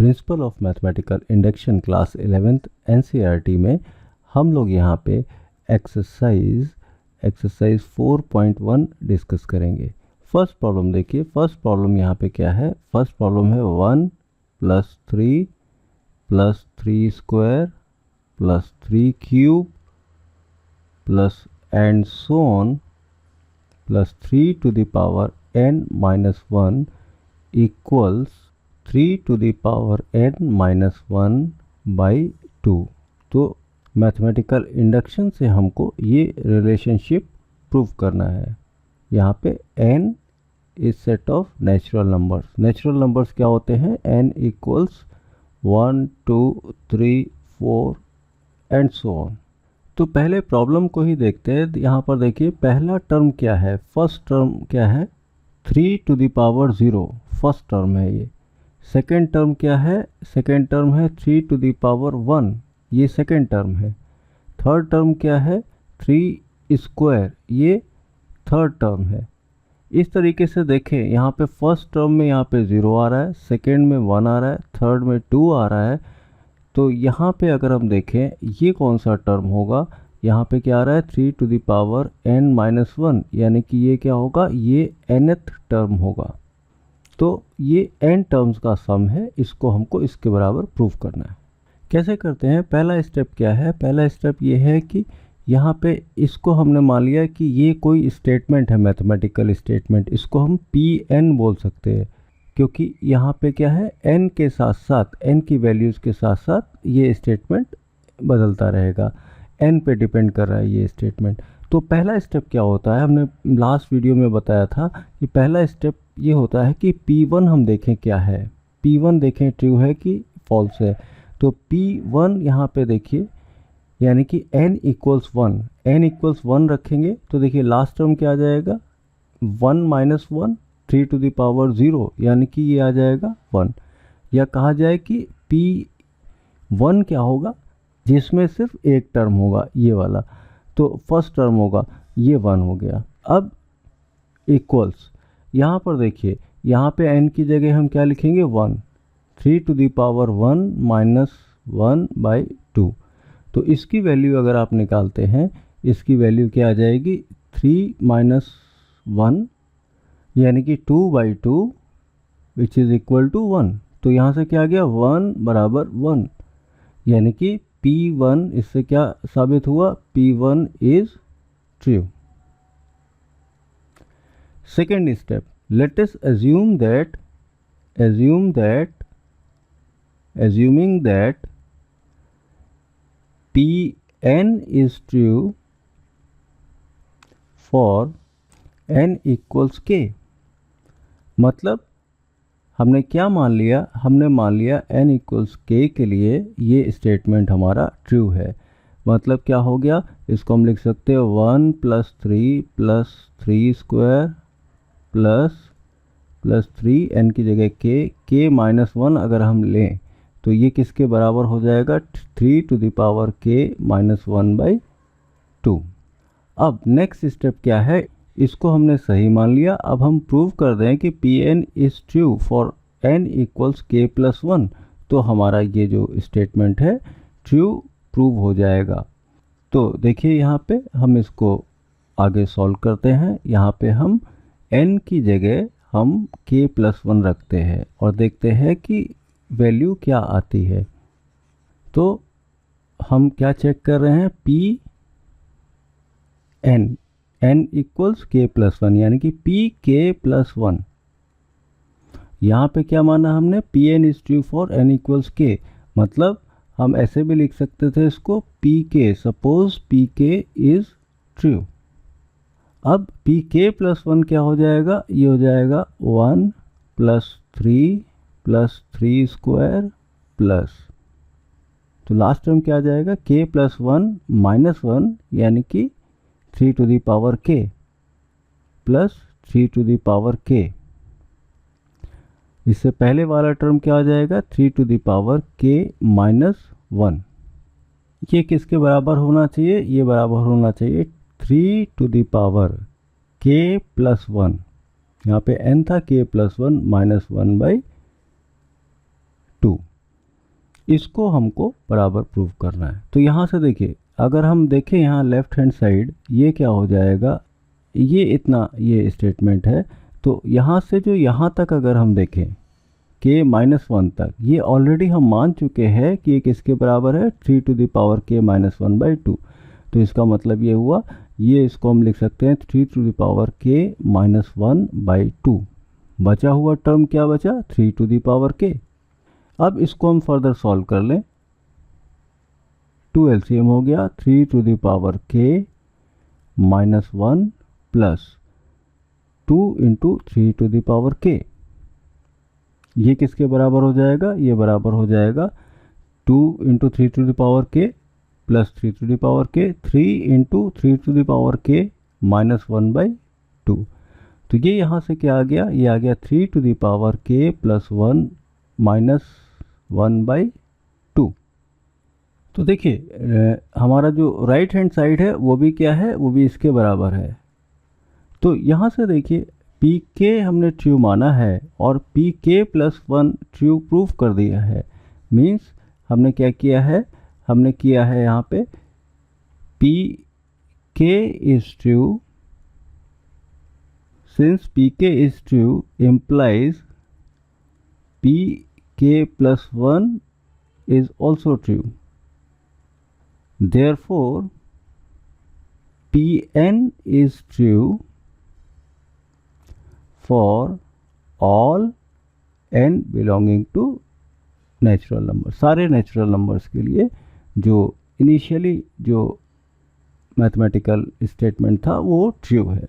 Principle of mathematical induction class 11th NCERT में हम लोग यहाँ पे एक्सरसाइज 4.1 डिस्कस करेंगे। फर्स्ट प्रॉब्लम देखिए, फर्स्ट प्रॉब्लम यहाँ पे क्या है, फर्स्ट प्रॉब्लम है 1 + 3 + 3 square + 3 cube plus and so on plus 3 to the power n minus 1 equals 3 to the power n minus 1 by 2। तो मैथमेटिकल इंडक्शन से हमको ये रिलेशनशिप प्रूव करना है। यहाँ पे n is set of natural numbers. Natural numbers क्या होते हैं, n equals 1 2 3 4 and so on. तो पहले प्रॉब्लम को ही देखते हैं। यहाँ पर देखिए पहला टर्म क्या है, फर्स्ट टर्म क्या है 3 to the power 0, first term है ये। सेकेंड टर्म क्या है, सेकेंड टर्म है 3 to the power 1, ये सेकेंड टर्म है। थर्ड टर्म क्या है 3 स्क्वायर, ये थर्ड टर्म है। इस तरीके से देखें, यहाँ पे फर्स्ट टर्म में यहाँ पे 0 आ रहा है, सेकेंड में 1 आ रहा है, थर्ड में 2 आ रहा है। तो यहाँ पे अगर हम देखें ये कौन सा टर्म होगा, यहाँ पे क्या आ रहा है 3 to the power n minus 1, यानी कि ये क्या होगा, ये nth टर्म होगा। तो ये n टर्म्स का सम है, इसको हमको इसके बराबर प्रूव करना है। कैसे करते हैं, पहला स्टेप क्या है, पहला स्टेप ये है कि यहाँ पे इसको हमने मान लिया कि ये कोई स्टेटमेंट है, मैथमेटिकल स्टेटमेंट, इसको हम Pn बोल सकते हैं, क्योंकि यहाँ पे क्या है n के साथ साथ, n की वैल्यूज़ के साथ साथ ये स्टेटमेंट बदलता रहेगा, n पे डिपेंड कर रहा है ये स्टेटमेंट। तो पहला स्टेप क्या होता है, हमने लास्ट वीडियो में बताया था कि पहला स्टेप ये होता है कि P1 हम देखें क्या है, P1 देखें ट्रू है कि फॉल्स है। तो P1 यहाँ पे देखिए, यानी कि n इक्वल्स 1, n इक्वल्स 1 रखेंगे तो देखिए लास्ट टर्म क्या आ जाएगा 1 - 1 3 to the power 0, यानी कि ये आ जाएगा 1। या कहा जाए कि P1 क्या होगा, जिसमें सिर्फ एक टर्म होगा ये वाला, तो फर्स्ट टर्म होगा, ये 1 हो गया। अब इक्वल्स, यहाँ पर देखिए यहाँ पे n की जगह हम क्या लिखेंगे 1, 3 to the power 1 minus 1 by 2। तो इसकी वैल्यू अगर आप निकालते हैं, इसकी वैल्यू क्या आ जाएगी 3 - 1, यानी कि 2/2 विच इज़ इक्वल टू 1। तो यहाँ से क्या आ गया 1 = 1, यानी कि P1 इससे क्या साबित हुआ, P1 is true. Second step, let us assume that Pn is true for n equals k। मतलब हमने क्या मान लिया, हमने मान लिया n इक्वल्स k के लिए ये स्टेटमेंट हमारा ट्रू है। मतलब क्या हो गया, इसको हम लिख सकते हैं 1 + 3 + 3 स्क्वायर प्लस 3 n की जगह k - 1 अगर हम लें तो ये किसके बराबर हो जाएगा 3 to the power k - 1 by 2। अब नेक्स्ट स्टेप क्या है, इसको हमने सही मान लिया। अब हम प्रूव कर दें कि Pn is true for n equals k + 1, तो हमारा ये जो स्टेटमेंट है ट्रू प्रूव हो जाएगा। तो देखिए यहाँ पे हम इसको आगे सॉल्व करते हैं। यहाँ पे हम n की जगह हम k + 1 रखते हैं और देखते हैं कि वैल्यू क्या आती है। तो हम क्या चेक कर रहे हैं, n इक्वल्स k + 1, यानी कि Pk + 1। यहाँ पे क्या माना हमने, Pn is true for n equals k। मतलब हम ऐसे भी लिख सकते थे इसको Pk, suppose Pk is true. अब Pk + 1 क्या हो जाएगा, ये हो जाएगा 1 + 3 + 3 स्क्वायर प्लस, तो लास्ट टर्म क्या आ जाएगा k + 1 - 1, यानी कि 3 to the power k plus 3 to the power k। इससे पहले वाला टर्म क्या आ जाएगा 3 to the power k - 1। ये किसके बराबर होना चाहिए, ये बराबर होना चाहिए 3 to the power k + 1। यहाँ पे n था k + 1 - 1 by 2। इसको हमको बराबर प्रूव करना है। तो यहाँ से देखिए, अगर हम देखें यहाँ लेफ्ट हैंड साइड, ये क्या हो जाएगा, ये इतना ये स्टेटमेंट है। तो यहाँ से जो यहाँ तक अगर हम देखें k-1 तक, ये ऑलरेडी हम मान चुके हैं कि ये किसके बराबर है, 3 to the power k-1/2। तो इसका मतलब ये हुआ, ये इसको हम लिख सकते हैं 3 to the power k-1/2। बचा हुआ टर्म क्या बचा, 3 to the power k। अब इसको हम फर्दर सॉल्व कर लें, 2 LCM हो गया, 3 to the power k-1 plus 2 into 3 to the power k। ये किसके बराबर हो जाएगा, ये बराबर हो जाएगा 2 into 3 to the power k plus 3 to the power k, 3 into 3 to the power k -1/2। तो ये यहाँ से क्या आ गया, ये आ गया 3 to the power k plus 1 -1/2। तो देखिए हमारा जो राइट हैंड साइड है वो भी क्या है, वो भी इसके बराबर है। तो यहाँ से देखिए पी के हमने ट्रू माना है और पी के प्लस 1 ट्रू प्रूफ कर दिया है। मीन्स हमने क्या किया है, हमने किया है यहाँ पे पी के इज ट्रू, सिंस पी के इज ट्रू इम्प्लाइज पी के plus 1 is also true. Therefore, Pn is true for all n belonging to natural number। सारे नेचुरल नंबर्स के लिए जो इनिशियली जो मैथमेटिकल स्टेटमेंट था वो ट्रू है।